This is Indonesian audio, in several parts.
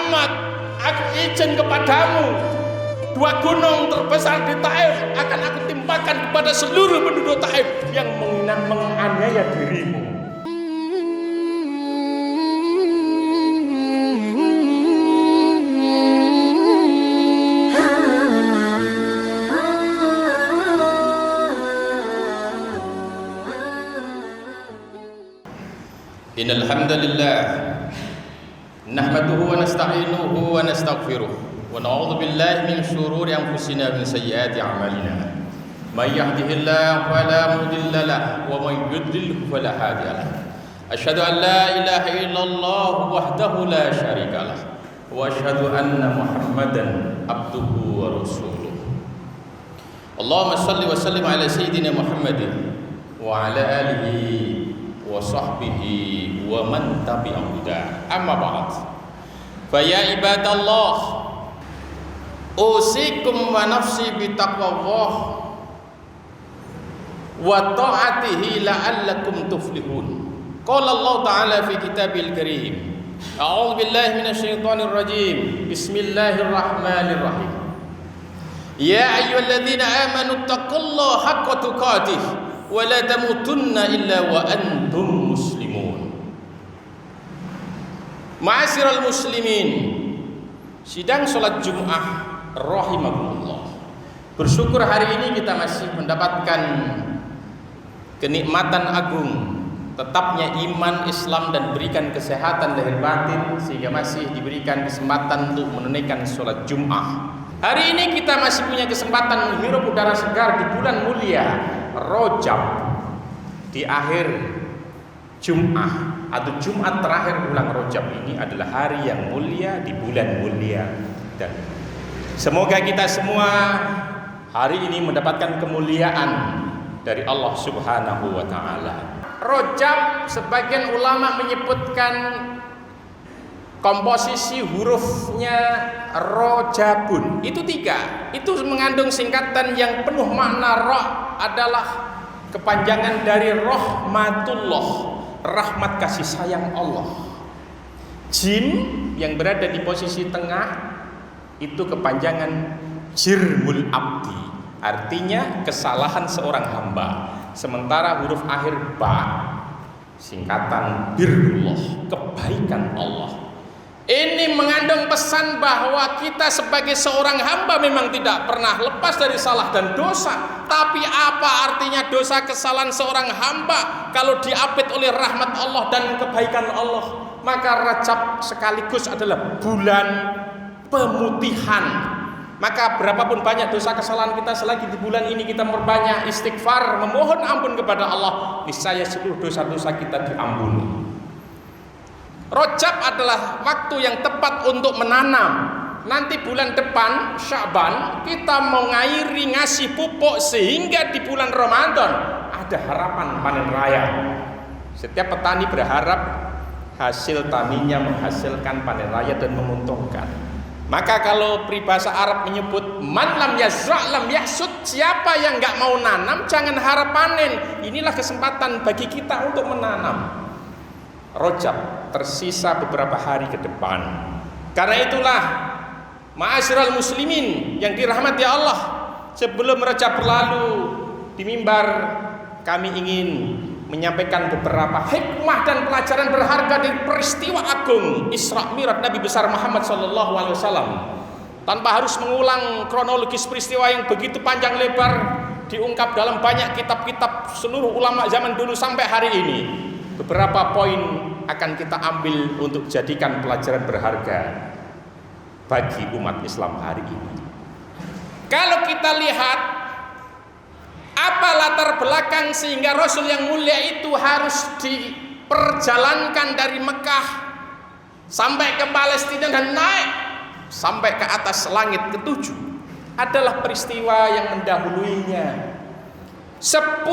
Muhammad, aku izin kepadamu, dua gunung terbesar di Taif akan aku timpakan kepada seluruh penduduk Taif yang menganiaya dirimu. Innal hamdalillah nahmaduhu wa nasta'inuhu wa nastaghfiruh wa na'udzu billahi min shururi anfusina wa min sayyiati a'malina. May yahdihillahu fala mudilla lahu wa may yudlil fala hadiya lahu. Asyhadu an la ilaha illallah wahdahu la syarika lah wa asyhadu anna Muhammadan abduhu wa rasuluh. Allahumma shalli wa sallim ala sayyidina Muhammadin wa ala alihi wa sahbihi wa man tabi'ahu huda. Amma ba'd. Fa ya ibadallah, usikum wa nafsi bi taqwallah wa ta'atihi la'allakum tuflihun. Qala Allah ta'ala fi kitabil karim. A'udzu billahi minasy syaithanir rajim. Bismillahirrahmanirrahim. Ya ayyuhalladzina amanu taqullaha haqqa tuqatih wa la tamutunna illa wa antum muslimun. Ma'asyiral muslimin, sidang salat Jumat rahimakumullah. Bersyukur hari ini kita masih mendapatkan kenikmatan agung tetapnya iman Islam dan berikan kesehatan lahir batin sehingga masih diberikan kesempatan untuk menunaikan salat Jumat. Hari ini kita masih punya kesempatan menghirup udara segar di bulan mulia Rajab, di akhir Jumat atau Jumat terakhir bulan Rajab ini adalah hari yang mulia di bulan mulia, dan semoga kita semua hari ini mendapatkan kemuliaan dari Allah Subhanahu wa taala. Rajab, sebagian ulama menyebutkan komposisi hurufnya rojabun itu 3. Itu mengandung singkatan yang penuh makna. Ra adalah kepanjangan dari rahmatullah, rahmat kasih sayang Allah. Jim yang berada di posisi tengah itu kepanjangan jirmul abdi, artinya kesalahan seorang hamba. Sementara huruf akhir ba singkatan birrullah, kebaikan Allah. Ini mengandung pesan bahwa kita sebagai seorang hamba memang tidak pernah lepas dari salah dan dosa. Tapi apa artinya dosa kesalahan seorang hamba kalau diapit oleh rahmat Allah dan kebaikan Allah? Maka Rajab sekaligus adalah bulan pemutihan. Maka berapapun banyak dosa kesalahan kita, selagi di bulan ini kita memperbanyak istighfar, memohon ampun kepada Allah, niscaya seluruh dosa-dosa kita diampuni. Rajab adalah waktu yang tepat untuk menanam. Nanti bulan depan Sya'ban kita mengairi, ngasih pupuk, sehingga di bulan Ramadan ada harapan panen raya. Setiap petani berharap hasil taninya menghasilkan panen raya dan menguntungkan. Maka kalau peribahasa Arab menyebut man lam yazra' lam yahsud, siapa yang enggak mau nanam jangan harap panen. Inilah kesempatan bagi kita untuk menanam. Rajab tersisa beberapa hari ke depan. Karena itulah ma'asyiral muslimin yang dirahmati Allah, sebelum Rajab berlalu di mimbar kami ingin menyampaikan beberapa hikmah dan pelajaran berharga dari peristiwa agung Isra Mi'raj Nabi besar Muhammad SAW, tanpa harus mengulang kronologis peristiwa yang begitu panjang lebar, diungkap dalam banyak kitab-kitab seluruh ulama zaman dulu sampai hari ini. Beberapa poin akan kita ambil untuk jadikan pelajaran berharga bagi umat Islam hari ini. Kalau kita lihat apa latar belakang sehingga Rasul yang mulia itu harus diperjalankan dari Mekah sampai ke Palestina dan naik sampai ke atas langit ke-7, adalah peristiwa yang mendahuluinya. 10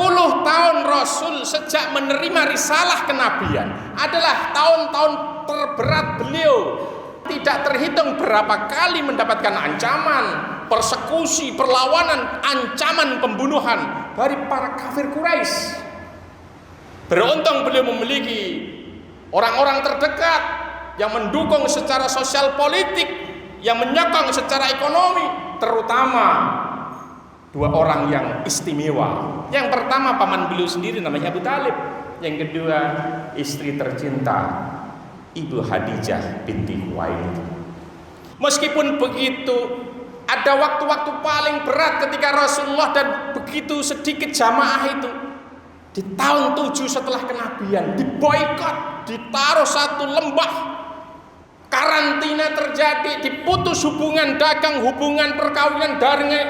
tahun Rasul sejak menerima risalah kenabian adalah tahun-tahun terberat beliau. Tidak terhitung berapa kali mendapatkan ancaman, persekusi, perlawanan, ancaman pembunuhan dari para kafir Quraisy. Beruntung beliau memiliki orang-orang terdekat yang mendukung secara sosial politik, yang menyokong secara ekonomi, terutama dua orang yang istimewa. Yang pertama paman beliau sendiri namanya Abu Talib, yang kedua istri tercinta Ibu Khadijah binti Khuwailid. Meskipun begitu, ada waktu-waktu paling berat ketika Rasulullah dan begitu sedikit jamaah itu di tahun 7 setelah kenabian diboikot, ditaruh satu lembah, karantina terjadi, diputus hubungan dagang, hubungan perkawinan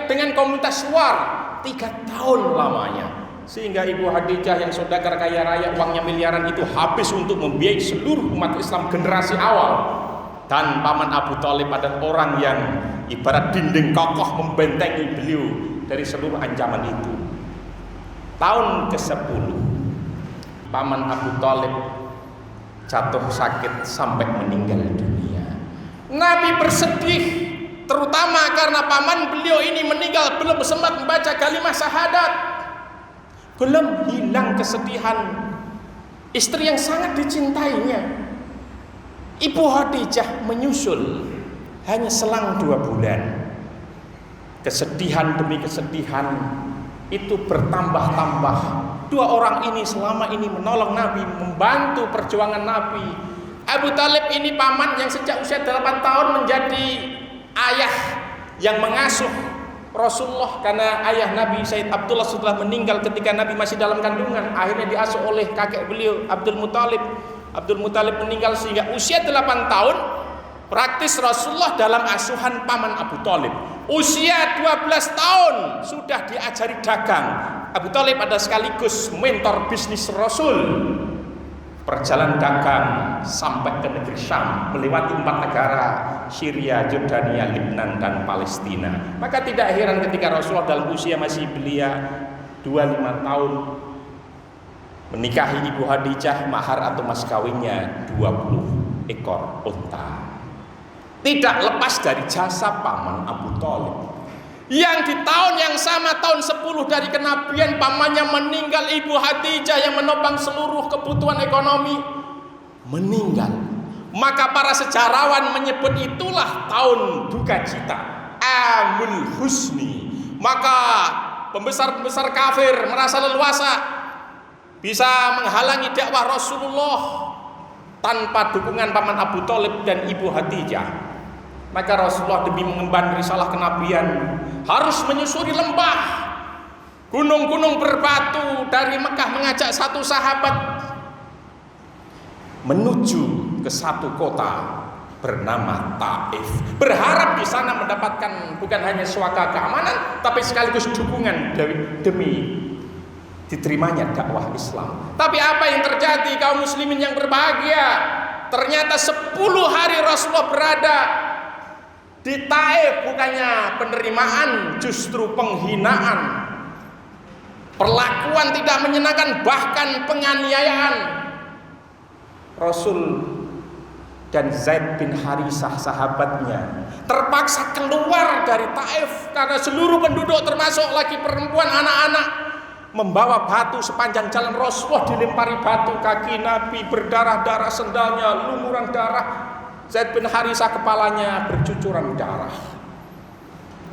dengan komunitas luar 3 tahun lamanya. Sehingga Ibu Khadijah yang saudagar kaya raya, uangnya miliaran itu habis untuk membiayai seluruh umat Islam generasi awal. Dan paman Abu Thalib adalah orang yang ibarat dinding kokoh membentengi beliau dari seluruh ancaman itu. Tahun ke-10 paman Abu Thalib jatuh sakit sampai meninggal dunia. Nabi bersedih, terutama karena paman beliau ini meninggal belum sempat membaca kalimat syahadat. Belum hilang kesedihan istri yang sangat dicintainya. Ibu Khadijah menyusul hanya selang 2 bulan. Kesedihan demi kesedihan itu bertambah-tambah. 2 orang ini selama ini menolong Nabi, membantu perjuangan Nabi. Abu Talib ini paman yang sejak usia 8 tahun menjadi ayah yang mengasuh Rasulullah, karena ayah Nabi Sayyid Abdullah setelah meninggal ketika Nabi masih dalam kandungan, akhirnya diasuh oleh kakek beliau Abdul Muthalib. Abdul Muthalib meninggal sehingga usia 8 tahun praktis Rasulullah dalam asuhan paman Abu Thalib. Usia 12 tahun sudah diajari dagang. Abu Thalib adalah sekaligus mentor bisnis Rasul. Perjalanan dagang sampai ke negeri Syam, melewati 4 negara, Syria, Jordania, Lebanon, dan Palestina. Maka tidak heran ketika Rasulullah dalam usia masih belia 25 tahun menikahi Ibu Khadijah, mahar atau mas kawinnya 20 ekor unta. Tidak lepas dari jasa paman Abu Thalib yang di tahun yang sama, tahun 10 dari kenabian, pamannya meninggal. Ibu Khadijah yang menopang seluruh kebutuhan ekonomi meninggal. Maka para sejarawan menyebut itulah tahun duka cita, Amul Husni. Maka pembesar-pembesar kafir merasa leluasa bisa menghalangi dakwah Rasulullah tanpa dukungan paman Abu Thalib dan Ibu Khadijah. Maka Rasulullah demi mengemban risalah kenabian harus menyusuri lembah, gunung-gunung berbatu dari Mekah, mengajak satu sahabat menuju ke satu kota bernama Taif, berharap di sana mendapatkan bukan hanya suaka keamanan tapi sekaligus dukungan demi diterimanya dakwah Islam. Tapi apa yang terjadi kaum muslimin yang berbahagia? Ternyata 10 hari Rasulullah berada di Taif, bukannya penerimaan, justru penghinaan, perlakuan tidak menyenangkan, bahkan penganiayaan. Rasul dan Zaid bin Harisah sahabatnya terpaksa keluar dari Taif karena seluruh penduduk termasuk laki perempuan, anak-anak membawa batu sepanjang jalan. Rasulullah dilempari batu, kaki Nabi berdarah-darah, sendalnya lumuran darah, Zaid bin Harisah kepalanya bercucuran darah.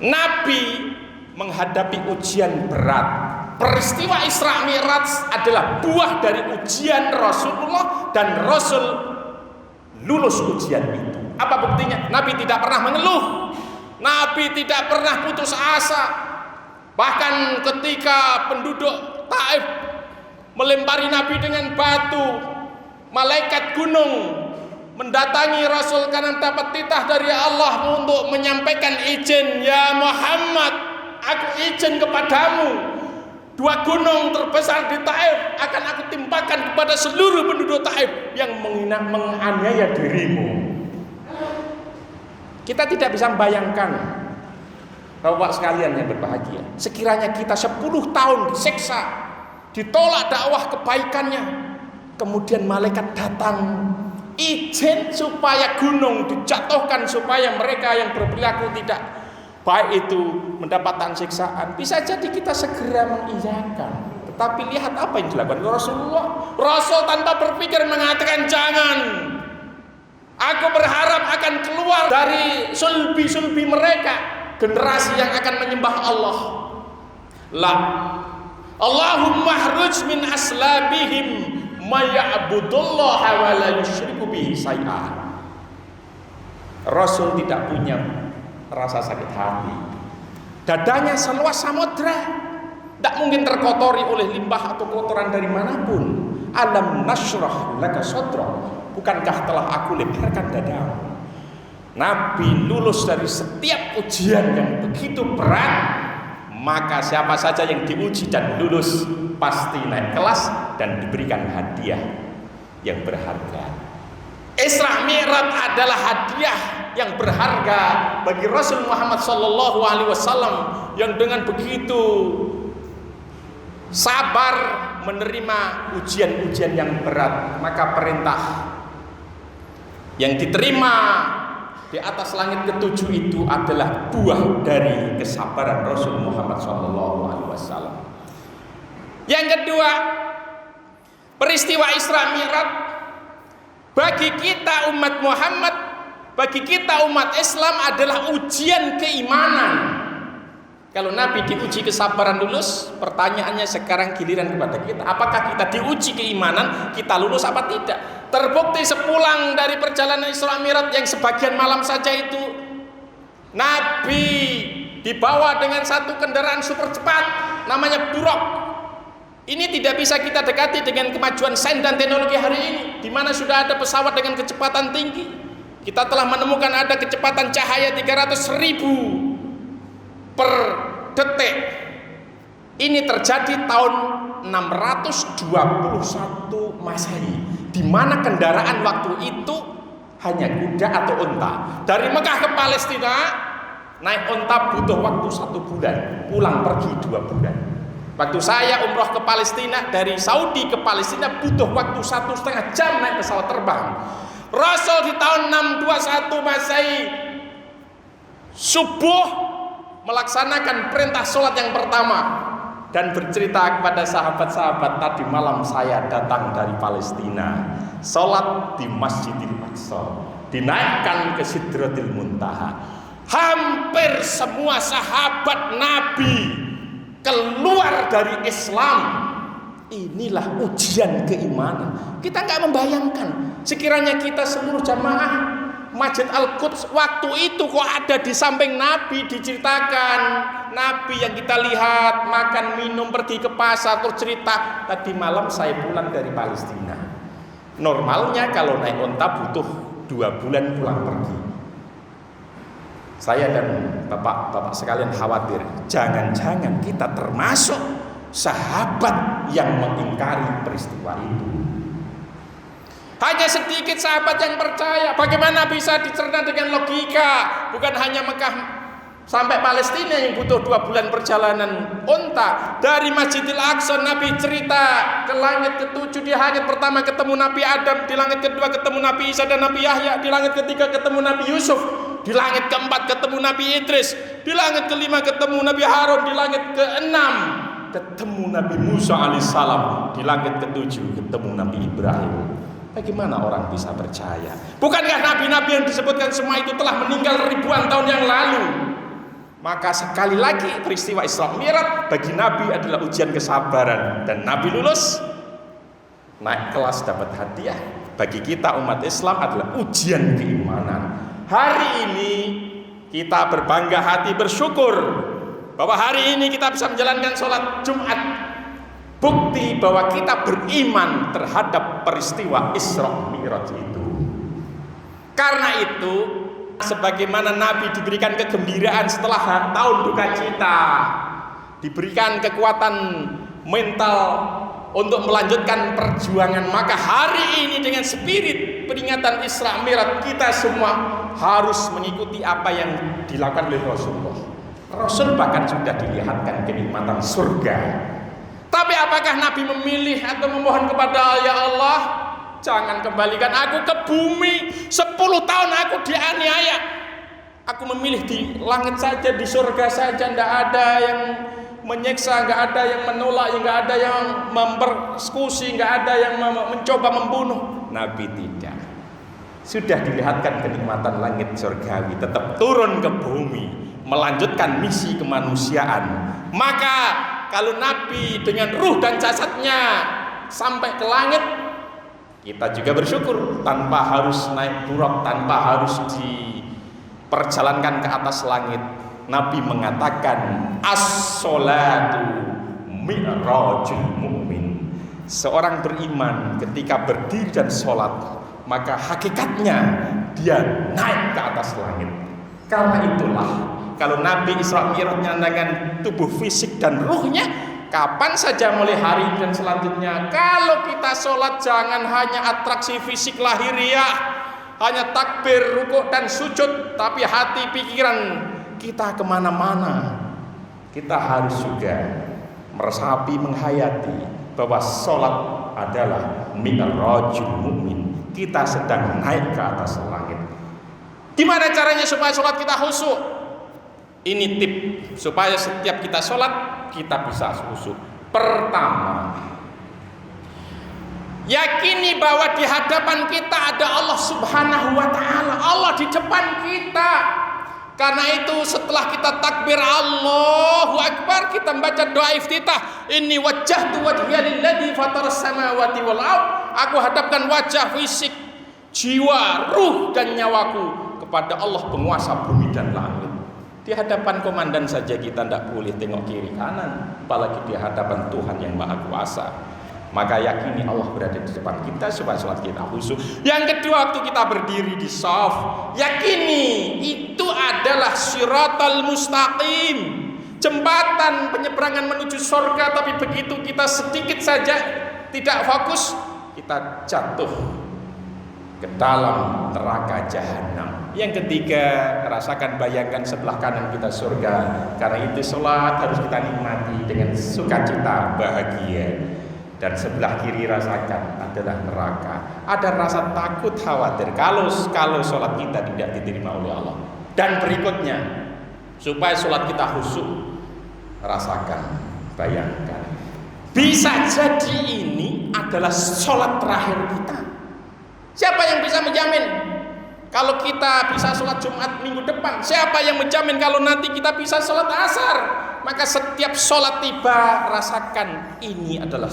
Nabi menghadapi ujian berat. Peristiwa Isra Mi'raj adalah buah dari ujian Rasulullah dan Rasul lulus ujian itu. Apa buktinya? Nabi tidak pernah mengeluh, Nabi tidak pernah putus asa. Bahkan ketika penduduk Taif melempari Nabi dengan batu, malaikat gunung mendatangi Rasul karena dapat titah dari Allah untuk menyampaikan izin, ya Muhammad, aku izin kepadamu, 2 gunung terbesar di Taif akan aku timpakan kepada seluruh penduduk Taif yang menganiaya dirimu. Kita tidak bisa membayangkan, Bapak sekalian yang berbahagia, sekiranya kita 10 tahun disiksa, ditolak dakwah kebaikannya, kemudian malaikat datang izin supaya gunung dijatuhkan, supaya mereka yang berperilaku tidak baik itu mendapatkan siksaan. Bisa jadi kita segera mengiyakan. Tetapi lihat apa yang dilakukan Rasulullah. Rasul tanpa berpikir mengatakan jangan. Aku berharap akan keluar dari sulbi-sulbi mereka generasi yang akan menyembah Allah. La Allahumma khruj min aslabihim may ya'budullaha wa la yusyriku bihi syai'a. Rasul tidak punya rasa sakit hati. Dadanya seluas samudra, tidak mungkin terkotori oleh limbah atau kotoran dari manapun. Alam nashrah laka sadrak. Bukankah telah aku lebarkan dadamu? Nabi lulus dari setiap ujian yang begitu berat. Maka siapa saja yang diuji dan lulus pasti naik kelas dan diberikan hadiah yang berharga. Isra Mi'raj adalah hadiah yang berharga bagi Rasul Muhammad SAW yang dengan begitu sabar menerima ujian-ujian yang berat. Maka perintah yang diterima di atas langit ketujuh itu adalah buah dari kesabaran Rasul Muhammad SAW. Yang kedua, peristiwa Isra Mi'raj bagi kita umat Muhammad, bagi kita umat Islam adalah ujian keimanan. Kalau Nabi diuji kesabaran lulus, pertanyaannya sekarang giliran kepada kita. Apakah kita diuji keimanan, kita lulus apa tidak? Terbukti sepulang dari perjalanan Isra Mi'raj yang sebagian malam saja itu, Nabi dibawa dengan satu kendaraan super cepat, namanya Buraq. Ini tidak bisa kita dekati dengan kemajuan sains dan teknologi hari ini, di mana sudah ada pesawat dengan kecepatan tinggi. Kita telah menemukan ada kecepatan cahaya 300.000 per detik. Ini terjadi tahun 621 Masehi, di mana kendaraan waktu itu hanya kuda atau unta. Dari Mekah ke Palestina naik unta butuh waktu 1 bulan, pulang pergi 2 bulan. Waktu saya umroh ke Palestina, dari Saudi ke Palestina butuh waktu 1,5 jam naik pesawat terbang. Rasul di tahun 621 Masehi subuh melaksanakan perintah sholat yang pertama dan bercerita kepada sahabat-sahabat, tadi malam saya datang dari Palestina, sholat di Masjidil Aqsa, dinaikkan ke Sidratil Muntaha. Hampir semua sahabat Nabi keluar dari Islam. Inilah ujian keimanan. Kita nggak membayangkan, sekiranya kita seluruh jamaah Masjid Al-Quds waktu itu kok ada di samping Nabi, diceritakan Nabi yang kita lihat makan minum pergi ke pasar, terus cerita tadi malam saya pulang dari Palestina. Normalnya kalau naik unta butuh 2 bulan pulang pergi. Saya dan bapak-bapak sekalian khawatir, jangan-jangan kita termasuk sahabat yang mengingkari peristiwa itu. Hanya sedikit sahabat yang percaya. Bagaimana bisa dicerna dengan logika? Bukan hanya Mekah sampai Palestina yang butuh 2 bulan perjalanan unta. Dari Masjidil Aqsa Nabi cerita ke langit ke-7, di langit pertama ketemu Nabi Adam, di langit kedua ketemu Nabi Isa dan Nabi Yahya, di langit ketiga ketemu Nabi Yusuf, di langit keempat ketemu Nabi Idris, di langit kelima ketemu Nabi Harun, di langit keenam ketemu Nabi Musa alaihissalam, di langit ketujuh ketemu Nabi Ibrahim. Bagaimana orang bisa percaya? Bukankah nabi-nabi yang disebutkan semua itu telah meninggal ribuan tahun yang lalu? Maka sekali lagi peristiwa Isra Mi'raj bagi Nabi adalah ujian kesabaran, dan Nabi lulus, naik kelas, dapat hadiah. Bagi kita umat Islam adalah ujian keimanan. Hari ini kita berbangga hati, bersyukur bahwa hari ini kita bisa menjalankan sholat Jumat. Bukti bahwa kita beriman terhadap peristiwa Isra Mi'raj itu. Karena itu, sebagaimana Nabi diberikan kegembiraan setelah tahun duka cita, diberikan kekuatan mental untuk melanjutkan perjuangan, maka hari ini dengan spirit peringatan Isra Mi'raj kita semua harus mengikuti apa yang dilakukan oleh Rasulullah. Rasul bahkan sudah dilihatkan kenikmatan surga. Tapi apakah Nabi memilih atau memohon kepada ya Allah, jangan kembalikan aku ke bumi, 10 tahun aku dianiaya, aku memilih di langit saja, di surga saja, tidak ada yang menyiksa, nggak ada yang menolak, nggak ada yang mempersekusi, nggak ada yang mencoba membunuh. Nabi tidak. Sudah dilihatkan kenikmatan langit surgawi, tetap turun ke bumi, melanjutkan misi kemanusiaan. Maka kalau Nabi dengan ruh dan jasadnya sampai ke langit, kita juga bersyukur tanpa harus naik buraq, tanpa harus diperjalankan ke atas langit. Nabi mengatakan as-sholatu mi'rajul mu'min. Seorang beriman ketika berdiri dan sholat, maka hakikatnya dia naik ke atas langit. Karena itulah kalau Nabi Isra Mi'rajnya dengan tubuh fisik dan ruhnya, kapan saja mulai hari ini dan selanjutnya, kalau kita sholat jangan hanya atraksi fisik lahiriah, hanya takbir, rukuk dan sujud, tapi hati pikiran kita kemana-mana. Kita harus juga meresapi, menghayati bahwa sholat adalah mi'rajul mu'min. Kita sedang naik ke atas langit. Gimana caranya supaya sholat kita khusyuk? Ini tip supaya setiap kita sholat kita bisa khusyuk. Pertama, yakini bahwa di hadapan kita ada Allah Subhanahu wa ta'ala. Allah di depan kita. Karena itu setelah kita takbir Allahu Akbar, kita membaca doa iftitah, inni wajjahtu wajhiya lilladzi fataras samawati wal ardh. Aku hadapkan wajah, fisik, jiwa, ruh dan nyawaku kepada Allah penguasa bumi dan langit. Di hadapan komandan saja kita tidak boleh tengok kiri kanan, apalagi di hadapan Tuhan yang Maha Kuasa. Maka yakini Allah berada di depan kita supaya sholat kita khusyuk. Yang kedua, waktu kita berdiri di shaf, yakini itu adalah siratal mustaqim, jembatan penyeberangan menuju surga. Tapi begitu kita sedikit saja tidak fokus, kita jatuh ke dalam neraka jahanam. Yang ketiga, rasakan, bayangkan sebelah kanan kita surga. Karena itu sholat harus kita nikmati dengan sukacita, bahagia. Dan sebelah kiri rasakan adalah neraka. Ada rasa takut, khawatir kalau sholat kita tidak diterima oleh Allah. Dan berikutnya, supaya sholat kita khusyuk, rasakan, bayangkan, bisa jadi ini adalah sholat terakhir kita. Siapa yang bisa menjamin kalau kita bisa sholat Jumat minggu depan? Siapa yang menjamin kalau nanti kita bisa sholat asar? Maka setiap sholat tiba, rasakan ini adalah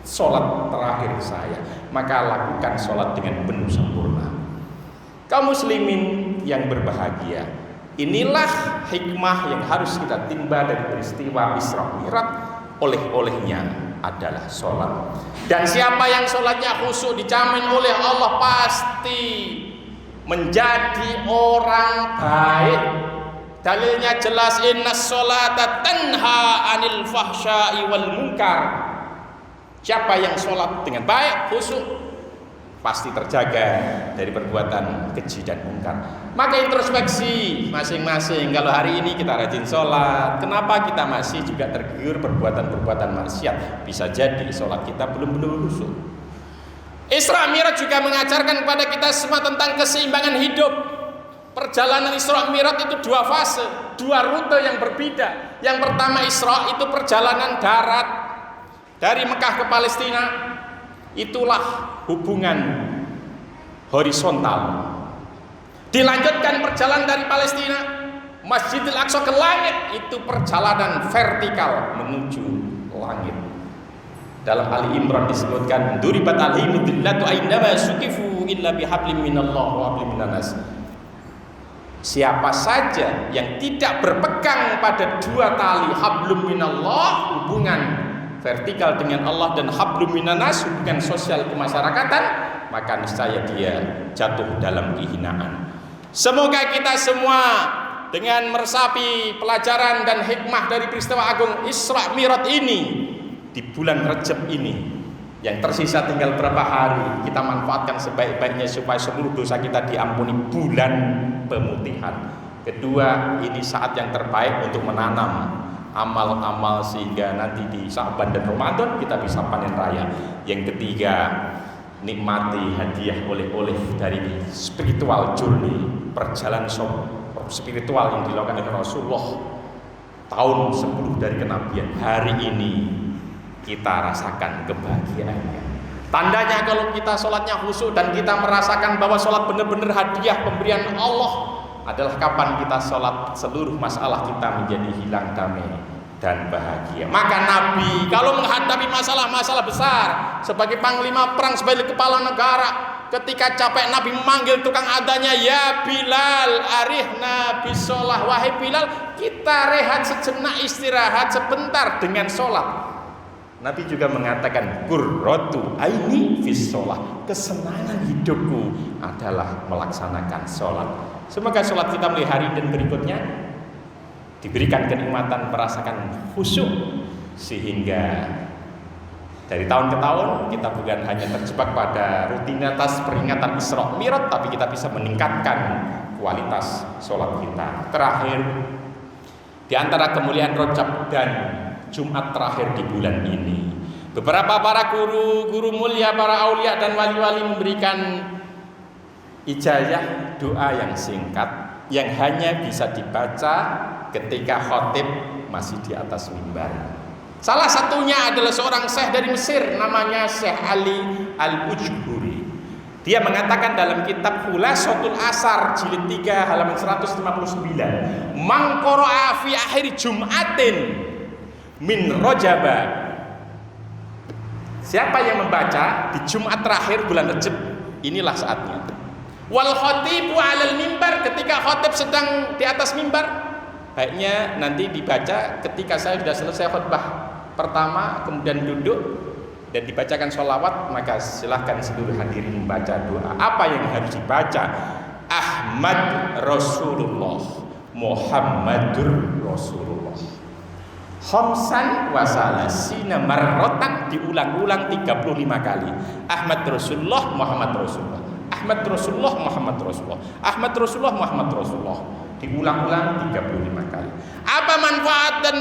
sholat terakhir saya. Maka lakukan sholat dengan penuh sempurna. Kaum muslimin yang berbahagia, inilah hikmah yang harus kita timba dari peristiwa Isra Mi'raj. Oleh-olehnya adalah sholat. Dan siapa yang sholatnya khusyuk, dijamin oleh Allah pasti menjadi orang baik. Dalilnya jelas, innas sholata tanha anil fahsya'i wal munkar. Siapa yang sholat dengan baik, khusyuk, pasti terjaga dari perbuatan keji dan mungkar. Maka introspeksi masing-masing. Kalau hari ini kita rajin sholat, kenapa kita masih juga tergiur perbuatan-perbuatan maksiat? Bisa jadi sholat kita belum khusyuk. Isra Mi'raj juga mengajarkan kepada kita semua tentang keseimbangan hidup. Perjalanan Isra Mi'raj itu dua fase, dua rute yang berbeda. Yang pertama Isra itu perjalanan darat dari Mekah ke Palestina. Itulah hubungan horizontal. Dilanjutkan perjalanan dari Palestina Masjidil Aqsa ke langit, itu perjalanan vertikal menuju langit. Dalam Ali Imran disebutkan, duribat alaihim dhillatu ainama suqifu illa bihablim minallah wa hablim minanas. Siapa saja yang tidak berpegang pada dua tali, hablum minallah, hubungan vertikal dengan Allah, dan hablum minanas, hubungan sosial kemasyarakatan, maka niscaya dia jatuh dalam kehinaan. Semoga kita semua dengan meresapi pelajaran dan hikmah dari peristiwa agung Isra Mi'raj ini di bulan Rajab ini, yang tersisa tinggal berapa hari, kita manfaatkan sebaik-baiknya supaya seluruh dosa kita diampuni, bulan pemutihan. Kedua, ini saat yang terbaik untuk menanam amal-amal sehingga nanti di Sya'ban dan Ramadan kita bisa panen raya. Yang ketiga, nikmati hadiah oleh-oleh dari spiritual journey, perjalanan spiritual yang dilakukan oleh Rasulullah tahun 10 dari kenabian. Hari ini kita rasakan kebahagiaannya. Tandanya kalau kita sholatnya khusyuk dan kita merasakan bahwa sholat benar-benar hadiah pemberian Allah adalah kapan kita sholat seluruh masalah kita menjadi hilang damai dan bahagia. Maka Nabi kalau menghadapi masalah-masalah besar sebagai panglima perang, sebagai kepala negara, ketika capek Nabi memanggil tukang adanya, ya Bilal arihna bisolah, wahai Bilal kita rehat sejenak, istirahat sebentar dengan sholat. Nabi juga mengatakan qurratu aini fis sholah, kesenangan hidupku adalah melaksanakan sholat. Semoga sholat kita mulai hari dan berikutnya diberikan kenikmatan merasakan khusyuk, sehingga dari tahun ke tahun kita bukan hanya terjebak pada rutinitas peringatan Isra Mi'raj, tapi kita bisa meningkatkan kualitas sholat kita. Terakhir, di antara kemuliaan Rajab dan Jumat terakhir di bulan ini, beberapa para guru mulia, para aulia dan wali-wali memberikan ijazah doa yang singkat yang hanya bisa dibaca ketika khotib masih di atas mimbar. Salah satunya adalah seorang syekh dari Mesir, namanya Syekh Ali Al-Ujhuri. Dia mengatakan dalam kitab Khulasatul Asar jilid 3 halaman 159, man qara'a fi akhir Jum'atin min Rajaba, siapa yang membaca di Jumat terakhir bulan Rajab, inilah saatnya. Wal khatibu 'alal mimbar, ketika khatib sedang di atas mimbar, baiknya nanti dibaca ketika saya sudah selesai khutbah pertama, kemudian duduk dan dibacakan sholawat, maka silahkan seluruh hadirin membaca doa. Apa yang harus dibaca? Ahmad Rasulullah, Muhammadur Rasulullah. Khamsan wa salasina marrotan, diulang-ulang 35 kali. Ahmad Rasulullah, Muhammad Rasulullah. Ahmad Rasulullah, Muhammad Rasulullah. Ahmad Rasulullah, Muhammad Rasulullah. Diulang-ulang 35 kali. Apa manfaat dan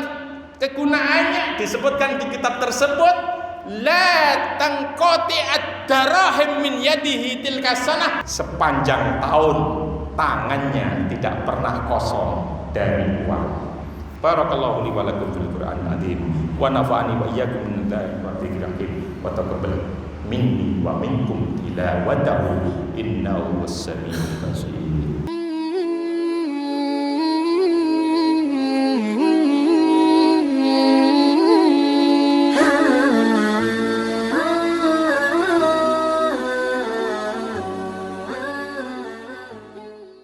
kegunaannya? Disebutkan di kitab tersebut, la tangqati ad-darahim min yadihi tilka sanah, sepanjang tahun tangannya tidak pernah kosong dari uang. Barakallahu li wa lakum fil Qur'anil azim wa nafa'ani wa iyyakum min dzikri wa dzikril hakim wa taqabbal minni wa minkum tilawatahu innahu was-sami'ul basir.